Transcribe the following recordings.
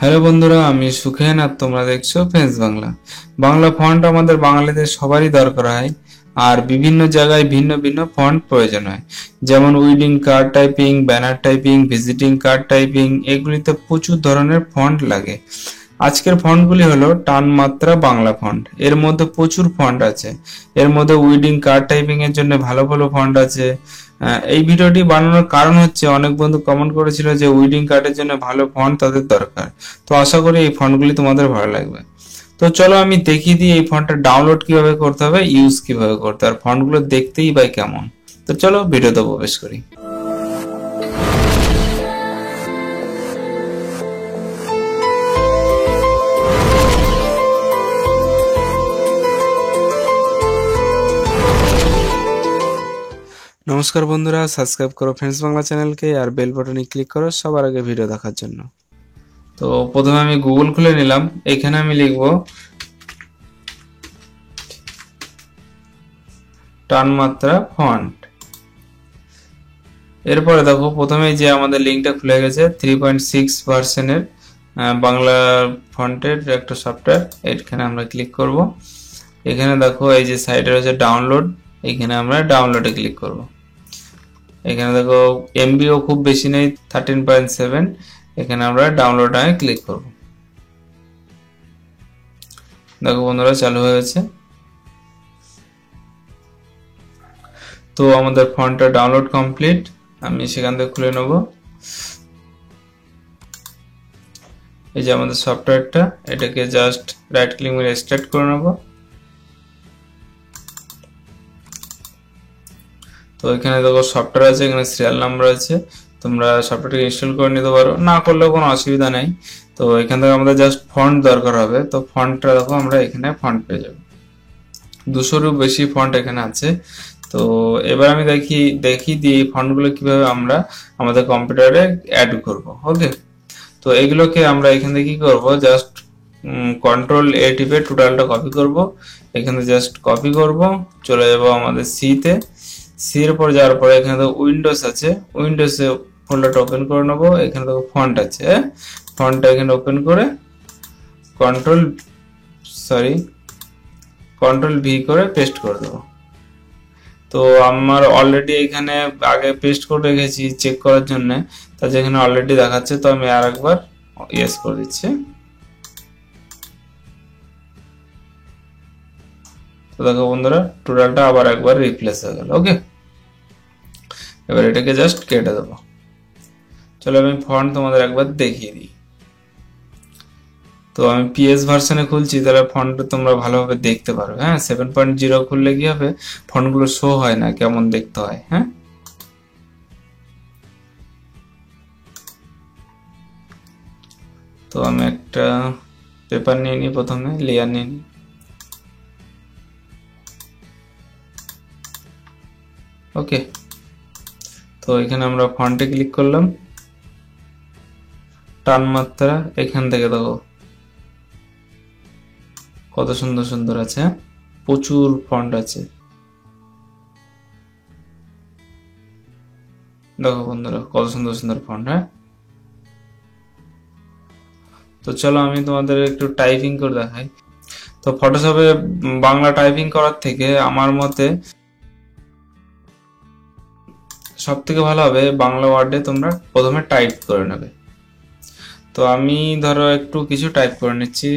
Hello বন্ধুরা, আমি সুখেন আর তোমরা দেখছো ফ্রেন্ডস বাংলা। বাংলা ফন্ট আমাদের বাঙালিদের সবারই দরকার হয়, আর বিভিন্ন জায়গায় ভিন্ন ভিন্ন ফন্ট প্রয়োজন হয়। যেমন weeding card typing, banner typing, visiting card typing, এগুলিতে প্রচুর ধরনের ফন্ট লাগে। আজকের ফন্টগুলি হলো টান মাত্রা বাংলা ফন্ট। এর মধ্যে প্রচুর ফন্ট আছে। এর মধ্যে উইডিং কার্ড টাইপিং এর জন্য ভালো ভালো ফন্ট আছে। এই ভিডিওটি বানানোর কারণ হচ্ছে অনেক বন্ধু কমেন্ট করেছিল যে উইডিং কার্ডের জন্য ভালো ফন্ট তাদের দরকার। তো আশা করি এই ফন্টগুলি তোমাদের ভালো লাগবে। তো চলো আমি দেখিয়ে দিই এই ফন্টটা ডাউনলোড কিভাবে করতে হবে, ইউজ কিভাবে করতে হবে, আর ফন্টগুলো দেখতেই বা কেমন। তো চলো ভিডিওতে প্রবেশ করি। নমস্কার বন্ধুরা, সাবস্ক্রাইব করো ফ্রেন্ডস বাংলা চ্যানেলকে আর বেল বাটনে ক্লিক করো সবার আগে ভিডিও দেখার জন্য। তো প্রথমে আমি গুগল খুলে নিলাম। এখানে আমি লিখব টান মাত্রা ফন্ট। এরপরে দেখো প্রথমে যে আমাদের লিঙ্কটা খুলে গেছে 3.6 ভার্সনের বাংলা ফন্টের একটা সফটওয়্যার। এখানে আমরা ক্লিক করব। এখানে দেখো এই যে সাইডে রয়েছে ডাউনলোড, এখানে আমরা ডাউনলোডে ক্লিক করব। এখানে দেখো এমবিও খুব বেশি নেই, 13.7। এখানে আমরা ডাউনলোডে ক্লিক করব। দেখো বন্ধুরা চালু হয়ে গেছে। তো আমাদের ফন্টটা ডাউনলোড কমপ্লিট। আমি সেখান থেকে খুলে নেব। এই যে আমাদের সফটওয়্যারটা, এটাকে জাস্ট রাইট ক্লিক মেরে এক্সট্রাক্ট করে নেব। তো এখানে দেখো সফটওয়্যার আছে, এখানে সিরিয়াল নাম্বার আছে। তোমরা সফটওয়্যারটা ইনস্টল করে নিতে পারো, না করলেও কোনো অসুবিধা নেই। তো এখান থেকে আমাদের জাস্ট ফন্ট দরকার হবে। তো ফন্টটা দেখো আমরা এখানে ফন্ট পেয়ে যাব। 200-এরও বেশি ফন্ট এখানে আছে। তো এবার আমি দেখি দিই এই ফন্টগুলো কিভাবে আমরা আমাদের কম্পিউটারে অ্যাড করব। ওকে, তো এগুলোকে আমরা এখান থেকে কি করব, জাস্ট কন্ট্রোল এ টিপে টোটালটা কপি করব। এখানে জাস্ট কপি করব, চলে যাব আমাদের সিতে। সি এর পর যাওয়ার পরে এখানে তো উইন্ডোজ আছে, উইন্ডোজে ফোল্ডারটা ওপেন করে নেব। এখানে দেখো ফন্ট আছে, ফন্টটা এখানে ওপেন করে কন্ট্রোল ভি করে পেস্ট করে দেবো। তো আমার অলরেডি এখানে আগে পেস্ট করে রেখেছি চেক করার জন্য, তা যেখানে অলরেডি দেখাচ্ছে, তো আমি আর একবার ইয়েস করে দিচ্ছি। তো দেখো বন্ধুরা টোটালটা আবার একবার রিপ্লেস হয়ে গেল। ওকে, এবার এটাকে জাস্ট কেটে দেবো। চলো আমি ফন্ট তোমাদের একবার দেখিয়ে দিই। তো আমি পিএস ভার্সনে খুলছি, তাহলে ফন্ট তোমরা ভালোভাবে দেখতে পারো। হ্যাঁ, 7.0 খুললে কি হবে, ফন্টগুলো শো হয় না, কেমন দেখতে হয়। হ্যাঁ, তো আমি একটা পেপার নিয়ে নিই, প্রথমে লেয়ার নিয়ে নিই। ওকে, তো এখানে আমরা ফন্টে ক্লিক করলাম, টান মাত্রা এখান থেকে দেখো কত সুন্দর সুন্দর আছে, প্রচুর ফন্ট আছে। দেখো বন্ধুরা কত সুন্দর সুন্দর ফন্ট। হ্যাঁ, তো চলো আমি তোমাদের একটু টাইপিং করে দেখাই। তো ফটোশপে বাংলা টাইপিং করার থেকে আমার মতে সব থেকে ভালো হবে বাংলা ওয়ার্ডে তোমরা প্রথমে টাইপ করে নেবে। তো আমি ধরো একটু কিছু টাইপ করে নিচ্ছি।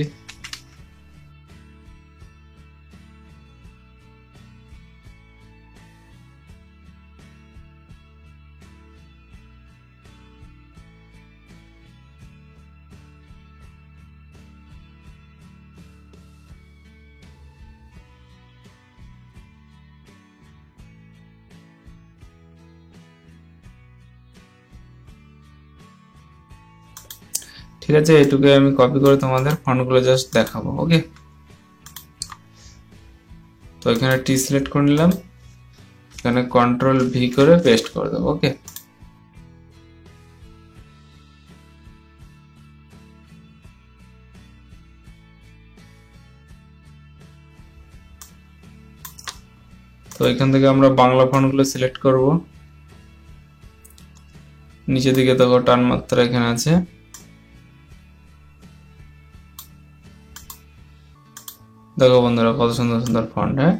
ঠিক আছে, এটুকু আমি কপি করে তোমাদের ফন্টগুলো জাস্ট দেখাবো। ওকে, তো এখানে টি সিলেক্ট করে নিলাম, এখানে কন্ট্রোল ভি করে পেস্ট করে দেবো। ওকে, তো এখান থেকে আমরা বাংলা ফন্টগুলো সিলেক্ট করব। নিচের দিকে দেখো টান মাত্রা এখানে আছে, দেখো বন্ধুরা কত সুন্দর সুন্দর ফন্ট। হ্যাঁ,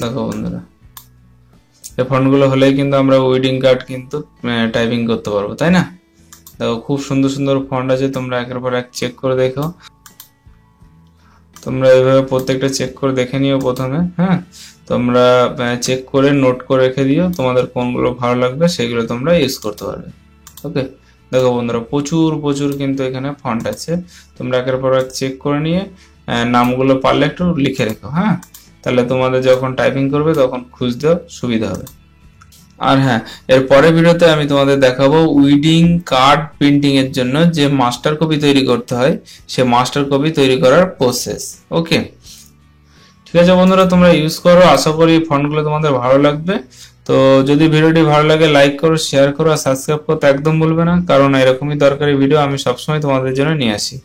দেখো বন্ধুরা এই ফন্টগুলো হলেই কিন্তু আমরা ওয়েডিং কার্ড কিন্তু টাইপিং করতে পারবো, তাই না? দেখো খুব সুন্দর সুন্দর ফন্ট আছে, তোমরা একের পর এক চেক করে দেখো। তোমরা এইভাবে প্রত্যেকটা চেক করে দেখে নিও প্রথমে। হ্যাঁ, তোমরা চেক করে নোট করে রেখে দিও, তোমাদের কোনগুলো ভালো লাগবে সেগুলো তোমরা ইউজ করতে পারবে। ওকে, দেখো বন্ধুরা প্রচুর প্রচুর কিন্তু এখানে ফন্ট আছে, তোমরা একের পর এক চেক করে নিয়ে নামগুলো পারলে একটু লিখে রেখো। হ্যাঁ, তাহলে তোমাদের যখন টাইপিং করবে তখন খুঁজতে সুবিধা হবে। আর হ্যাঁ, এর পরের ভিডিওতে আমি তোমাদের দেখাবো উইডিং কার্ড প্রিন্টিং এর জন্য যে মাস্টার কপি তৈরি করতে হয়, সে মাস্টার কপি তৈরি করার প্রসেস। ওকে, ঠিক আছে বন্ধুরা, তোমরা ইউজ করো, আশা করি ফন্টগুলো তোমাদের ভালো লাগবে। তো যদি ভিডিওটি ভালো লাগে লাইক করো, শেয়ার করো আর সাবস্ক্রাইব করতে একদম ভুলবে না, কারণ এরকমই দরকারি ভিডিও আমি সবসময় তোমাদের জন্য নিয়ে আসি।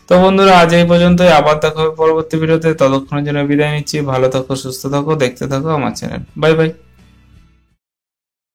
তো বন্ধুরা আজ এই পর্যন্তই, আবার দেখা হবে পরবর্তী ভিডিওতে। ততক্ষণের জন্য বিদায় নিচ্ছি, ভালো থাকো, সুস্থ থাকো, দেখতে থাকো আমার চ্যানেল। Bye bye.